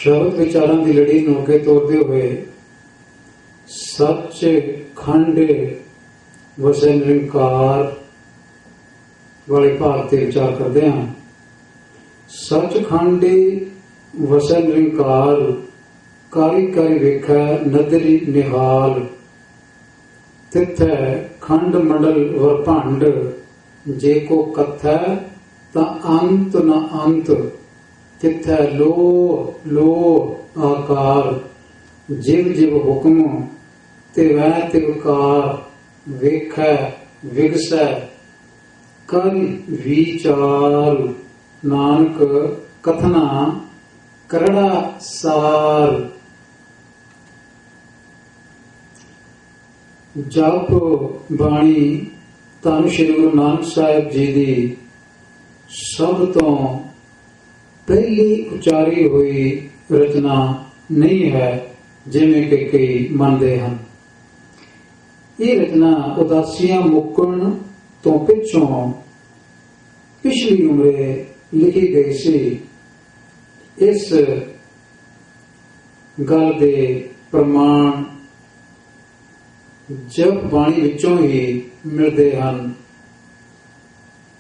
शब्द विचारां की लड़ी नूं अगे तोड़ते हुए सच खंड वसे निरंकार वाले भाग से विचार करते हैं। सच खंड वसे निरंकार कारी कारी वेखै नदरी निहाल तिथै खंड मंडल वर भंड जे को कथै ता अंत न अंत तिथै लो लो आकार जिव जिव हुक्म तिवै तिवकार वेखै विगसै कर विचार नानक कथना करड़ा सार। जप बाणी धन श्री गुरु नानक साहिब जी की सब तो पहली उचारी हुई रचना नहीं है जिवें कि कई मानते हैं। ये रचना उदासियां मुक्कण तो पिछों पिछली उम्रे लिखी गई सी। इस गल दे प्रमाण जप बाणी विचों ही मिलते हैं,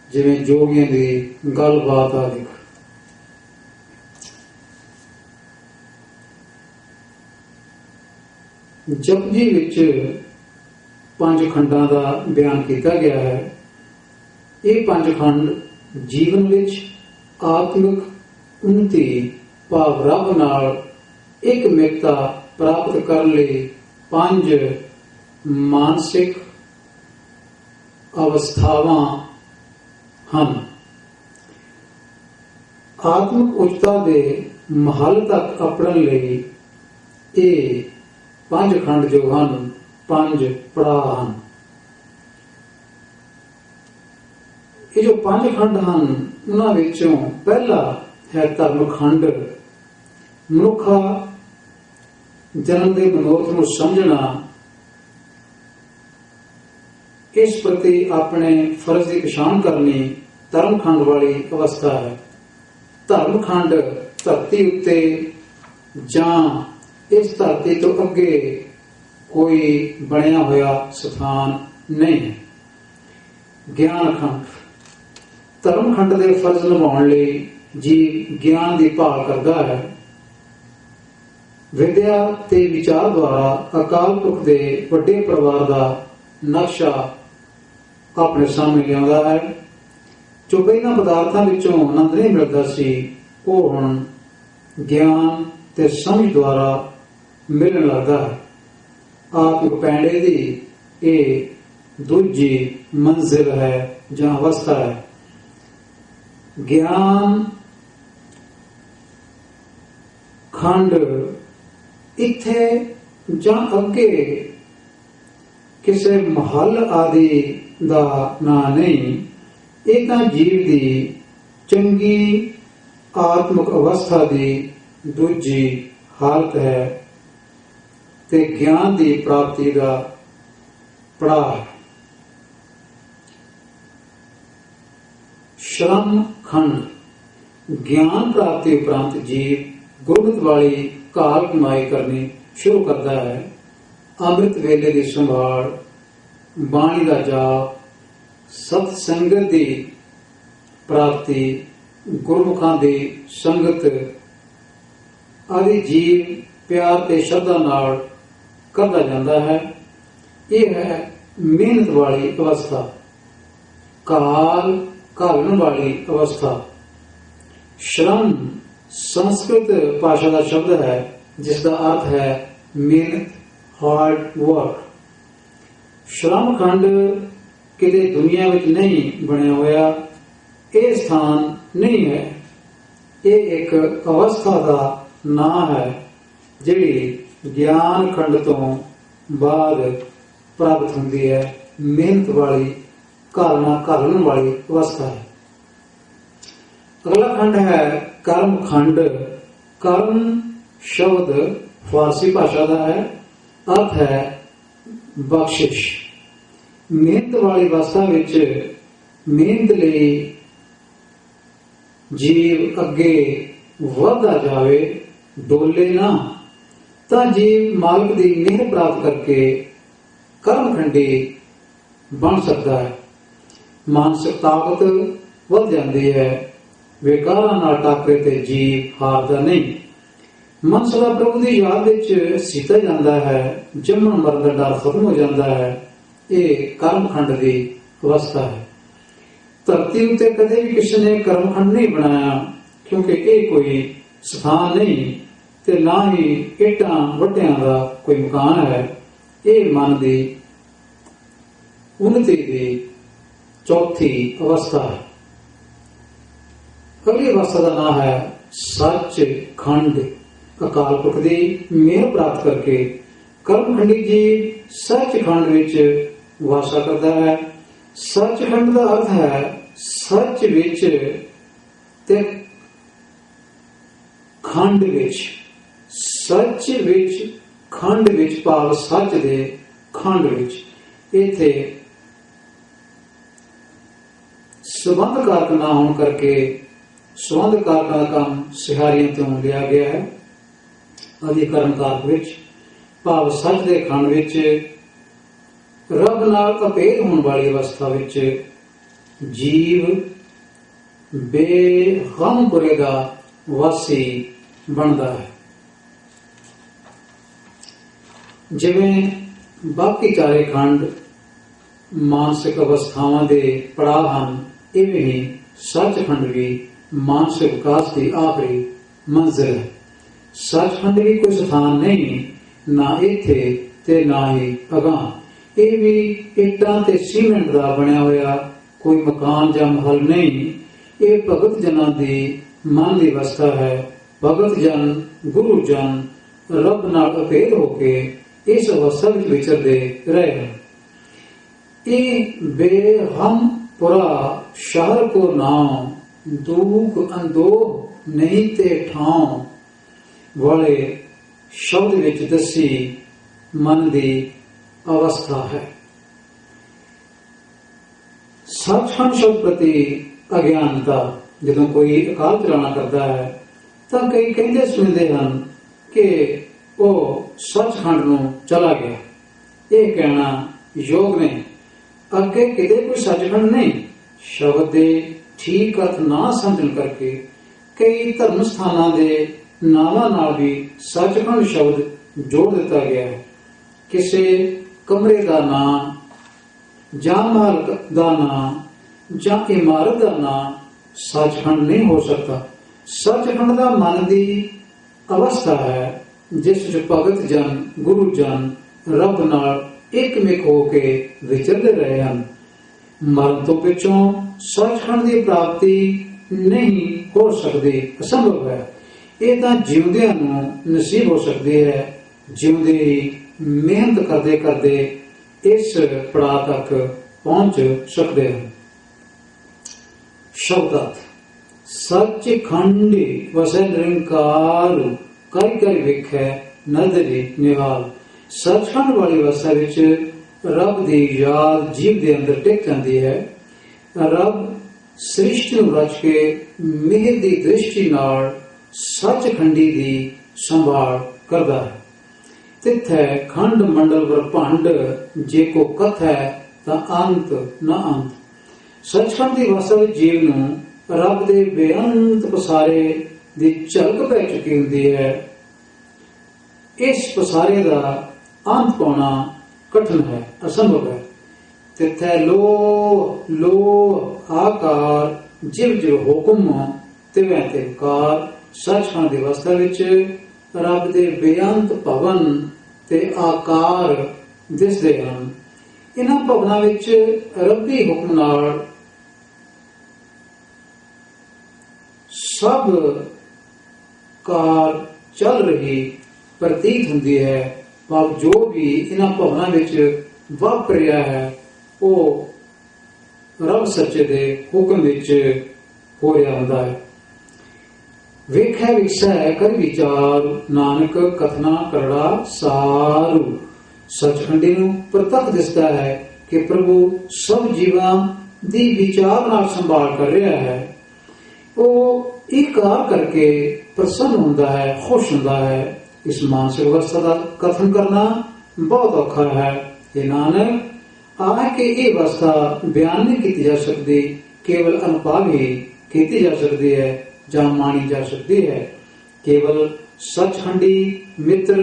जिवें जोगियां दी गलबात आदि। जपजी विच 5 खंडां दा बयान किया गया है। ये 5 खंड जीवन विच आत्मिक उन्नति भाव रब नाल एक मिकता प्राप्त करने लई 5 मानसिक अवस्थावां हन। आत्मिक उच्चता दे महल तक अपड़न लई ये 5 खंड जो हन 5 पड़ाव हन। ये जो 5 खंड हन उन्हां विचों पहला है धर्म खंड। मनुखा जन्म के मनोरथ नूं समझना, इस प्रति अपने फर्ज की पछाण करनी धर्म खंड वाली अवस्था है। धर्म खंड धरती उत्ते जां इस धरती तो अगे कोई बनया होया स्थान नहीं है। ज्ञान खंड धर्म खंड के फर्ज निभाउण लई जीव ज्ञान की भाल करता है। विद्या ते विचार द्वारा अकाल पुरख के वड्डे परिवार का नक्शा अपने सामने लिया है। जो पहला पदार्थों विचों आनंद नहीं मिलता सी, वो हुण ज्ञान ते समझ द्वारा मिलने लगता है। आत्मिक पैंडे की ये दूजी मंजिल है जहां अवस्था है। ज्ञान खंड इत्थे जां अगे किसी महल आदि दा ना नहीं, एक जीव की चंगी आत्मिक अवस्था की दूजी हालत है ते ज्ञान की प्राप्ति का पड़ाव है। श्रम खंड ज्ञान प्राप्ति उपरांत जीव गुरमत वाली काल कमाई करनी शुरू करता है। अमृत वेले की संभाल, बाणी का जाप, सत्संगत की प्राप्ति, गुरमुखां की संगत आदि जीव प्यार ते श्रद्धा नाल करता जाता है। यह है मेहनत वाली अवस्था, काल घालन वाली अवस्था। श्रम संस्कृत भाषा का शब्द है जिसका अर्थ है मेहनत, हार्ड वर्क। श्रम खंड किते दुनिया में नहीं बनया होया, ये स्थान नहीं है। ये एक अवस्था का नाम है जिहड़ी ज्ञान खंड तो बाद प्राप्त होती है। मेहनत वाली घालन वाली अवस्था है। अगला खंड है कर्म खंड। कर्म शब्द फारसी भाषा का है, अर्थ है बख्शिश। मेहनत वाली अवस्था विच मेहनत लई जीव अगे वधदा जावे ਡੋਲੇ ਨਾ ਤਾਂ ਜੀਵ ਮਾਲਕ ਦੀ ਮਿਹਰ ਪ੍ਰਾਪਤ ਕਰਕੇ ਕਰਮਖੰਡੀ ਬਣ ਸਕਦਾ ਹੈ। ਮਾਨਸਿਕ ਤਾਕਤ ਵੱਧ ਜਾਂਦੀ ਹੈ। ਵਿਕਾਰਾਂ ਨਾਲ ਟਾਕਰੇ ਤੇ ਜੀਵ ਹਾਰਦਾ ਨਹੀਂ। ਮਨ ਸਦਾ ਪ੍ਰਭੂ ਦੀ ਯਾਦ ਵਿੱਚ ਸੀਤਾ ਜਾਂਦਾ ਹੈ। ਜੰਮਣ ਮਰਨ ਦਾ ਡਰ ਖਤਮ ਹੋ ਜਾਂਦਾ ਹੈ। ਇਹ ਕਰਮਖੰਡ ਦੀ ਅਵਸਥਾ ਹੈ। ਧਰਤੀ ਉੱਤੇ ਕਦੇ ਵੀ ਕਿਸੇ ਨੇ ਕਰਮਖੰਡ ਨਹੀਂ ਬਣਾਇਆ, ਕਿਉਂਕਿ ਇਹ ਕੋਈ ਸਥਾਨ ਨਹੀਂ ਤੇ ਨਾ ਹੀ ਇੱਟਾਂ ਵੱਟਿਆਂ ਦਾ ਕੋਈ ਮਕਾਨ ਹੈ। ਇਹ ਮਨ ਦੀ ਉન્નਤੀ ਦੀ ਚੌਥੀ ਅਵਸਥਾ ਹੈ। ਅਗਲੀ ਅਵਸਥਾ ਦਾ ਨਾਮ ਹੈ ਸੱਚ ਖੰਡ। ਅਕਾਲ ਪੁਰਖ ਦੀ ਮਿਹਰ ਪ੍ਰਾਪਤ ਕਰਕੇ ਕਰਮਖੰਡੀ ਜੀਵ ਸੱਚਖੰਡ ਵਿੱਚ ਵਾਸਾ ਕਰਦਾ ਹੈ। ਸੱਚਖੰਡ ਦਾ ਅਰਥ ਹੈ ਸੱਚ ਵਿੱਚ ਤੇ ਖੰਡ ਵਿੱਚ। ਸੱਚ ਵਿੱਚ ਖੰਡ ਵਿੱਚ ਭਾਵ ਸੱਚ ਦੇ ਖੰਡ ਵਿੱਚ। ਇੱਥੇ ਸੰਬੰਧ ਕਾਰਕ ਨਾ ਹੋਣ ਕਰਕੇ ਸੰਬੰਧ ਕਾਰਕਾਂ ਦਾ ਕੰਮ ਸਿਹਾਰੀਆਂ ਤੋਂ ਲਿਆ ਗਿਆ ਹੈ। ਅਧਿਕਰਨ ਕਾਰਕ ਵਿੱਚ ਭਾਵ ਸੱਚ ਦੇ ਖੰਡ ਵਿੱਚ ਰੱਬ ਨਾਲ ਅਭੇਦ ਹੋਣ ਵਾਲੀ ਅਵਸਥਾ ਵਿੱਚ ਜੀਵ ਬੇਗਮਪੁਰੇ ਦਾ ਵਾਸੀ ਬਣਦਾ ਹੈ। ਜਿਵੇਂ ਬਾਕੀ ਚਾਰੇ ਖੰਡ ਮਾਨਸਿਕ ਅਵਸਥਾਵਾਂ ਦੇ ਪੜਾਅ ਹਨ, ਇਵੇਂ ਹੀ ਸੱਚਖੰਡ ਵੀ ਮਾਨਸਿਕ ਵਿਕਾਸ ਦੀ ਆਖਰੀ ਮੰਜ਼ਿਲ ਹੈ। ਸੱਚਖੰਡ ਵੀ ਕੋਈ ਸਥਾਨ ਨਹੀਂ, ਨਾ ਇੱਥੇ ਤੇ ਨਾ ਹੀ ਅਗਾਂਹ। ਇਹ ਵੀ ਇੱਟਾਂ ਤੇ ਸੀਮੈਂਟ ਦਾ ਬਣਿਆ ਹੋਇਆ ਕੋਈ ਮਕਾਨ ਜਾਂ ਮਹਲ ਨਹੀਂ। ਇਹ ਭਗਤ ਜਨਾਂ ਦੀ ਮਨ ਦੀ ਅਵਸਥਾ ਹੈ। ਭਗਤ ਜਨ, ਗੁਰੂ ਜਨ ਰੱਬ ਨਾਲ ਅਭੇਦ ਹੋ ਕੇ ਇਸ ਅਵਸਥਾ ਵਿੱਚ ਵਿਚਰਦੇ ਰਹੇ ਹਨ। ਇਹ ਬੇਹਮ ਪੁਰਾ ਸ਼ਹਿਰ ਕੋ ਨਾਮ, ਦੁਖ ਅੰਦੋਹ ਨਹੀਂ ਤੇ ਠਾਉ ਵਾਲੇ ਸ਼ਬਦ ਵਿੱਚ ਦੱਸੀ ਮਨ ਦੀ ਅਵਸਥਾ ਹੈ। ਸੱਚਖੰਡ ਸ਼ਬਦ ਪ੍ਰਤੀ ਅਗਿਆਨਤਾ। ਜਦੋਂ ਕੋਈ ਅਕਾਲ ਚਲਾਣਾ ਕਰਦਾ ਹੈ ਤਾਂ ਕਈ ਕਹਿੰਦੇ ਸੁਣਦੇ ਹਨ ਕਿ ਉਹ ਸੱਚਖੰਡ ਨੂੰ ਚਲਾ ਗਿਆ। ਇਹ ਕਹਿਣਾ ਯੋਗ ਨਹੀਂ। ਅੱਗੇ ਕਿਤੇ ਕੋਈ ਸੱਚਖੰਡ ਨਹੀਂ। ਸ਼ਬਦ ਦੇ ਠੀਕ ਅਰਥ ਨਾ ਸਮਝਣ ਕਰਕੇ ਕਈ ਧਰਮ ਸਥਾਨਾਂ ਦੇ ਨਾਵਾਂ ਨਾਲ ਵੀ ਸੱਚਖੰਡ ਸ਼ਬਦ ਜੋੜ ਦਿੱਤਾ ਗਿਆ ਹੈ। ਕਿਸੇ ਕਮਰੇ ਦਾ ਨਾਂ ਜਾਂ ਮਹਲ ਦਾ ਨਾਂ ਜਾਂ ਇਮਾਰਤ ਦਾ ਨਾਂ ਸੱਚਖੰਡ ਨਹੀਂ ਹੋ ਸਕਦਾ। ਸੱਚਖੰਡ ਦਾ ਮਨ ਦੀ ਅਵਸਥਾ ਹੈ ਜਿਸ ਵਿੱਚ ਭਗਤ ਜਨ, ਗੁਰੂ ਜਨ ਰੱਬ ਨਾਲ ਇੱਕਮਿਕ ਹੋ ਕੇ ਵਿਚਰਦੇ ਰਹੇ ਹਨ। ਮਰਨ ਤੋਂ ਪਿੱਛੋਂ ਸੱਚਖੰਡ ਦੀ ਪ੍ਰਾਪਤੀ ਨਹੀਂ ਹੋ ਸਕਦੀ, ਅਸੰਭਵ ਹੈ। ਇਹ ਤਾਂ ਜਿਉਂਦਿਆਂ ਨੂੰ ਨਸੀਬ ਹੋ ਸਕਦੀ ਹੈ। ਜਿਉਂਦੇ ਹੀ ਮਿਹਨਤ ਕਰਦੇ ਕਰਦੇ ਇਸ ਪੜਾਅ ਤੱਕ ਪਹੁੰਚ ਸਕਦੇ ਹਨ। ਸ਼ਬਦ ਸੱਚਖੰਡ ਵਸੈ ਨਿਰੰਕਾਰ, ਕਈ ਕਈ ਵੇਖੈ ਨਦਰੀ ਨਿਹਾਲ। ਸੱਚਖੰਡ ਵਾਲੀ ਅਵਸਥਾ ਵਿੱਚ ਰੱਬ ਦੀ ਯਾਦ ਜੀਵ ਦੇ ਅੰਦਰ ਟਿਕ ਜਾਂਦੀ ਹੈ। ਰੱਬ ਸ੍ਰਿਸ਼ਟੀ ਨੂੰ ਰਚ ਕੇ ਮਿਹਰ ਦੀ ਦ੍ਰਿਸ਼ਟੀ ਨਾਲ ਸੱਚਖੰਡੀ ਦੀ ਸੰਭਾਲ ਕਰਦਾ ਹੈ। ਤਿੱਥੈ ਖੰਡ ਮੰਡਲ ਬ੍ਰਹਮੰਡ, ਜੇ ਕੋ ਕਥ ਹੈ ਤਾਂ ਅੰਤ ਨਾ ਅੰਤ। ਸੱਚਖੰਡ ਦੀ ਅਵਸਥਾ ਵਿੱਚ ਜੀਵ ਨੂੰ ਰੱਬ ਦੇ ਬੇਅੰਤ ਪਸਾਰੇ ਦੀ ਝਲਕ ਪੈ ਚੁੱਕੀ ਹੁੰਦੀ ਹੈ। ਇਸ ਪਸਾਰੇ ਦਾ ਅੰਤ ਪਾਉਣਾ ਕਠਿਨ ਹੈ, ਅਸੰਭਵ ਹੈ। ਤਿੱਥੈ ਲੋ ਲੋ ਆਕਾਰ, ਜਿਵ ਜਿਵ ਹੁਕਮ ਤਿਵੈ ਤਿਵਕਾਰ। ਸੱਚਖੰਡ ਦੀ ਅਵਸਥਾ ਵਿੱਚ ਰੱਬ ਦੇ ਬੇਅੰਤ ਭਵਨ ਤੇ ਆਕਾਰ ਦਿਸਦੇ ਹਨ। ਇਹਨਾਂ ਭਵਨਾਂ ਵਿੱਚ ਰੱਬੀ ਹੁਕਮ ਨਾਲ ਸਭ ਕਾਰ ਚੱਲ ਰਹੀ ਪ੍ਰਤੀਤ ਹੁੰਦੀ ਹੈ। ਪਰ ਜੋ ਵੀ ਇਹਨਾਂ ਭਵਨਾਂ ਵਿੱਚ ਵਾਪਰ ਰਿਹਾ ਹੈ ਉਹ ਰੱਬ ਸੱਚੇ ਦੇ ਹੁਕਮ ਵਿੱਚ ਹੋ ਰਿਹਾ ਹੁੰਦਾ ਹੈ। ਵੇਖੈ ਵਿਸੈ ਕਰ ਵਿਚਾਰ, ਨਾਨਕ ਕਥਨਾ ਕਰੜਾ ਸਾਰੂ। ਸੱਚਖੰਡੀ ਨੂੰ ਪ੍ਰਤੱਖ ਦਿਸਦਾ ਹੈ ਕਿ ਪ੍ਰਭੂ ਸਭ ਜੀਵਾਂ ਦੀ ਵਿਚਾਰ ਨਾਲ ਸੰਭਾਲ ਕਰ ਰਿਹਾ ਹੈ। ਉਹ ਇਹ ਕਾਰ ਕਰਕੇ ਪ੍ਰਸੰਨ ਹੁੰਦਾ ਹੈ, ਖੁਸ਼ ਹੁੰਦਾ ਹੈ। ਇਸ ਮਾਨਸਿਕ ਅਵਸਥਾ ਦਾ ਕਥਨ ਕਰਨਾ ਬਹੁਤ ਔਖਾ ਹੈ। ਇਹ ਨਾਨਕ ਆ ਕਿ ਇਹ ਅਵਸਥਾ ਬਿਆਨ ਨਹੀਂ ਕੀਤੀ ਜਾ ਸਕਦੀ, ਕੇਵਲ ਅਨੁਭਵ ਹੀ ਕੀਤੀ ਜਾ ਸਕਦੀ ਹੈ ਜਾਂ ਮਾਣੀ ਜਾ ਸਕਦੀ ਹੈ। ਕੇਵਲ ਸੱਚਖੰਡੀ ਮਿੱਤਰ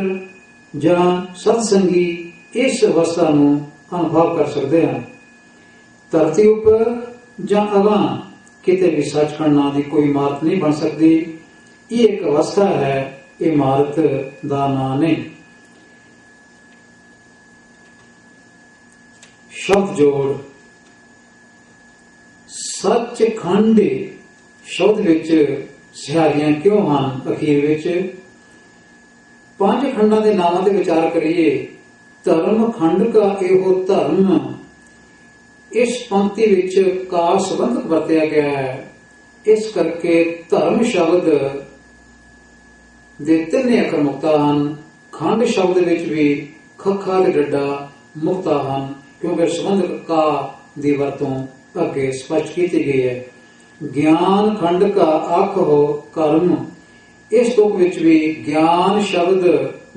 ਜਾਂ ਸਤਸੰਗੀ ਇਸ ਅਵਸਥਾ ਨੂੰ ਅਨੁਭਵ ਕਰ ਸਕਦੇ ਹਨ। ਧਰਤੀ ਉੱਪਰ ਜਾਂ ਅਗਾਂਹ ਕਿਤੇ ਵੀ ਸੱਚਖੰਡ ਨਾਂ ਦੀ ਕੋਈ ਇਮਾਰਤ ਨਹੀਂ ਬਣ ਸਕਦੀ। ਇਹ ਇੱਕ ਅਵਸਥਾ ਹੈ, ਇਮਾਰਤ ਦਾ ਨਾਂ ਨਹੀਂ। ਸ਼ਬਦ ਜੋੜ ਸੱਚਖੰਡ ਸ਼ਬਦ ਵਿੱਚ ਸਿਹਾਰੀਆਂ ਕਿਉਂ ਹਨ? ਅਖੀਰ ਵਿੱਚ 5 ਖੰਡਾਂ ਦੇ ਨਾਮਾਂ ਤੇ ਵਿਚਾਰ ਕਰੀਏ। ਧਰਮ ਖੰਡ ਕਾ ਇਹੋ ਧਰਮ, ਇਸ ਪੰਕਤੀ ਵਿੱਚ ਕਾ ਸੰਬੰਧਕ ਵਰਤਿਆ ਗਿਆ ਹੈ। ਇਸ ਕਰਕੇ ਧਰਮ ਸ਼ਬਦ ਦੇ 3 ਅੱਖਰ ਮੁਕਤਾ ਹਨ। ਖੰਡ ਸ਼ਬਦ ਵਿੱਚ ਵੀ ਖੱਖਾ ਤੇ ਡੱਡਾ ਮੁਕਤਾ ਹਨ, ਕਿਉਂਕਿ ਸੰਬੰਧਕ ਕਾ ਦੀ ਵਰਤੋਂ ਅੱਗੇ ਸਪਸ਼ਟ ਕੀਤੀ ਗਈ ਹੈ। ਗਿਆਨ ਖੰਡ ਕਾ ਆਖੋ ਕਰਮ, ਇਸ ਤੁਕ ਵਿੱਚ ਵੀ ਗਿਆਨ ਸ਼ਬਦ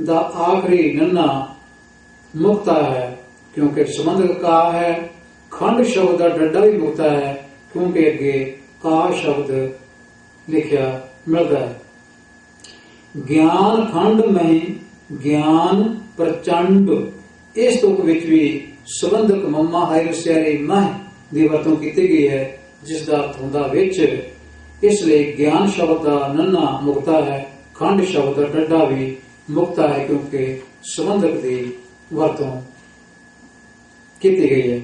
ਦਾ ਆਖਰੀ ਨੰਨਾ ਮੁਕਤਾ ਹੈ, ਕਿਉਂਕਿ ਸੰਬੰਧਕ ਕਾ ਹੈ। ਖੰਡ ਸ਼ਬਦ ਦਾ ਡੱਡਾ ਵੀ ਮੁਕਤਾ ਹੈ, ਕਿਉਂਕਿ ਅੱਗੇ ਕਾ ਸ਼ਬਦ ਲਿਖਿਆ ਮਿਲਦਾ ਹੈ। ਗਿਆਨ ਖੰਡ ਮਹਿ ਗਿਆਨ ਪ੍ਰਚੰਡ, ਇਸ ਤੁਕ ਵਿੱਚ ਵੀ ਸੰਬੰਧਕ ਮੰਮਾ ਹਾਇਰ ਸਿਆਰੀ ਮਹਿ ਦੀ ਵਰਤੋਂ ਕੀਤੀ ਗਈ ਹੈ, ਜਿਸ ਦਾ ਅਰਥ ਹੁੰਦਾ ਵਿੱਚ। ਇਸ ਲਈ ਗਿਆਨ ਸ਼ਬਦ ਦਾ ਨੰਨਾ ਮੁਕਤਾ ਹੈ, ਖੰਡ ਸ਼ਬਦ ਦਾ ਡੱਡਾ ਵੀ ਮੁਕਤਾ ਹੈ, ਕਿਉਂਕਿ ਸੰਬੰਧਕ ਦੀ ਵਰਤੋਂ ਕੀਤੀ ਗਈ ਹੈ।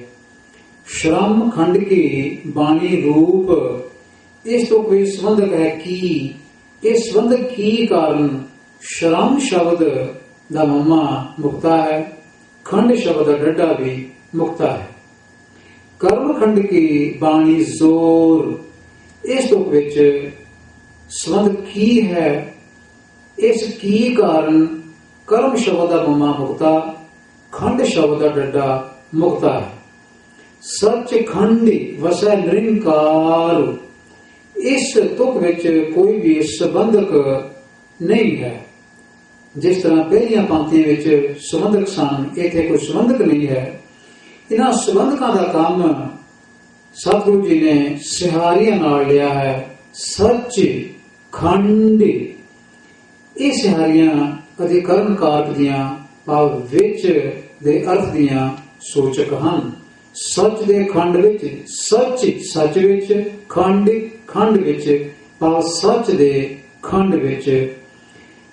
ਸ਼ਰਮ ਖੰਡ ਕੀ ਬਾਣੀ ਰੂਪ, ਇਸ ਤੋਂ ਕੋਈ ਸੰਬੰਧਕ ਹੈ ਕੀ। ਇਸ ਸੰਬੰਧਕ ਕੀ ਕਾਰਨ ਸ਼ਰਮ ਸ਼ਬਦ ਦਾ ਮੰਮਾ ਮੁਕਤਾ ਹੈ, ਖੰਡ ਸ਼ਬਦ ਦਾ ਡੱਡਾ ਵੀ ਮੁਕਤਾ ਹੈ। ਕਰਮ ਖੰਡ ਕੀ ਬਾਣੀ ਜ਼ੋਰ, ਇਸ ਤੁਕ ਵਿੱਚ ਸੰਬੰਧ ਕੀ ਹੈ। ਇਸ ਕੀ ਕਾਰਨ ਕਰਮ ਸ਼ਬਦ ਦਾ ਮੰਮਾ ਮੁਕਤਾ, ਖੰਡ ਸ਼ਬਦ ਦਾ ਡੱਡਾ ਮੁਕਤਾ ਹੈ। ਸੱਚਖੰਡੀ ਵਸੈ ਨਿਰੰਕਾਰ, ਇਸ ਤੁਕ ਵਿੱਚ ਕੋਈ ਵੀ ਸੰਬੰਧਕ ਨਹੀਂ ਹੈ। ਜਿਸ ਤਰ੍ਹਾਂ ਪਹਿਲੀਆਂ ਪੰਕਤੀਆਂ ਵਿੱਚ ਸੰਬੰਧਕ ਸਨ, ਇੱਥੇ ਕੋਈ ਸੰਬੰਧਕ ਨਹੀਂ ਹੈ। ਇਹਨਾਂ ਸੰਬੰਧਕਾਂ ਦਾ ਕੰਮ ਸਤਿਗੁਰੂ ਜੀ ਨੇ ਸਿਹਾਰੀਆਂ ਨਾਲ ਲਿਆ ਹੈ। ਸੱਚ ਖੰਡ, ਇਹ ਸਿਹਾਰੀਆਂ ਅਧਿਕਰਨ ਕਾਰਕ ਦੀਆਂ ਭਾਵ ਵਿੱਚ ਦੇ ਅਰਥ ਦੀਆਂ ਸੂਚਕ ਹਨ। ਸੱਚ ਦੇ ਖੰਡ ਵਿੱਚ, ਸੱਚ ਸੱਚ ਵਿੱਚ, ਖੰਡ ਖੰਡ ਵਿੱਚ, ਭਾਵ ਸੱਚ ਦੇ ਖੰਡ ਵਿੱਚ।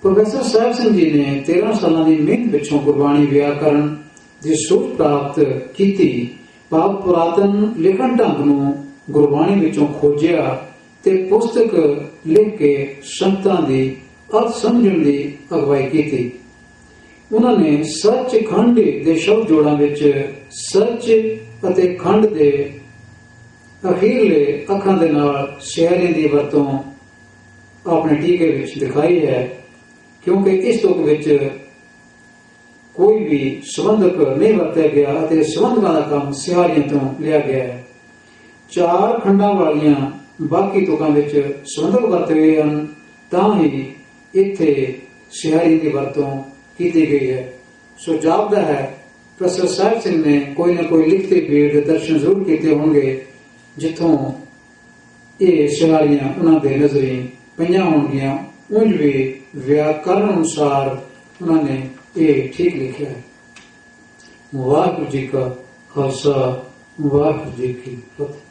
ਪ੍ਰੋਫੈਸਰ ਸਾਹਿਬ ਸਿੰਘ ਜੀ ਨੇ 13 ਸਾਲਾਂ ਦੀ ਮਿਹਨਤ ਪਿੱਛੋਂ ਗੁਰਬਾਣੀ ਵਿਆਕਰਨ ਦੀ ਸੂਝ ਪ੍ਰਾਪਤ ਕੀਤੀ, ਭਾਵ ਪੁਰਾਤਨ ਲਿਖਣ ਢੰਗ ਨੂੰ ਗੁਰਬਾਣੀ ਵਿੱਚੋਂ ਖੋਜਿਆ ਤੇ ਪੁਸਤਕ ਲਿਖ ਕੇ ਸੰਤਾਂ ਦੀ ਅਰਥ ਸਮਝਣ ਦੀ ਅਗਵਾਈ ਕੀਤੀ। ਉਹਨਾਂ ਨੇ ਸੱਚ ਖੰਡ ਦੇ ਸ਼ਬਦ ਜੋੜਾਂ ਵਿੱਚ ਸੱਚ ਅਤੇ ਖੰਡ ਦੇ ਅਖੀਰਲੇ ਅੱਖਾਂ ਦੇ ਨਾਲ ਸਿਹਾਰੀਆਂ ਦੀ ਵਰਤੋਂ ਆਪਣੇ ਟੀਕੇ ਵਿੱਚ ਦਿਖਾਈ ਹੈ, ਕਿਉਂਕਿ ਇਸ ਤੁਕ ਵਿੱਚ ਕੋਈ ਵੀ ਸੰਬੰਧਕ ਨਹੀਂ ਵਰਤਿਆ ਗਿਆ ਅਤੇ ਸੰਬੰਧਕਾਂ ਦਾ ਕੰਮ ਸਿਹਾਰੀਆਂ ਤੋਂ ਲਿਆ ਗਿਆ ਹੈ। 4 ਖੰਡਾਂ ਵਾਲੀਆਂ ਬਾਕੀ ਤੁਕਾਂ ਵਿੱਚ ਸੰਬੰਧਕ ਵਰਤੇ ਗਏ ਹਨ, ਤਾਂ ਹੀ ਇੱਥੇ ਸਿਹਾਰੀ ਦੀ ਵਰਤੋਂ ਕੀਤੀ ਗਈ ਹੈ। ਸੋ ਜਾਪਦਾ ਹੈ ਪ੍ਰੋਫੈਸਰ ਸਾਹਿਬ ਸਿੰਘ ਨੇ ਕੋਈ ਨਾ ਕੋਈ ਲਿਖਤੀ ਭੇਦ ਦੇ ਦਰਸ਼ਨ ਜ਼ਰੂਰ ਕੀਤੇ ਹੋਣਗੇ, ਜਿੱਥੋਂ ਇਹ ਸਿਹਾਰੀਆਂ ਉਹਨਾਂ ਦੇ ਨਜ਼ਰੀ ਪਈਆਂ ਹੋਣਗੀਆਂ। ਉਂਝ ਵੀ ਵਿਆਕਰਨ ਅਨੁਸਾਰ ਉਹਨਾਂ ਨੇ ਇਹ ਠੀਕ ਲਿਖਿਆ ਹੈ। ਵਾਹਿਗੁਰੂ ਜੀ ਕਾ ਖਾਲਸਾ, ਵਾਹਿਗੁਰੂ ਜੀ ਕੀ ਫਤਿਹ।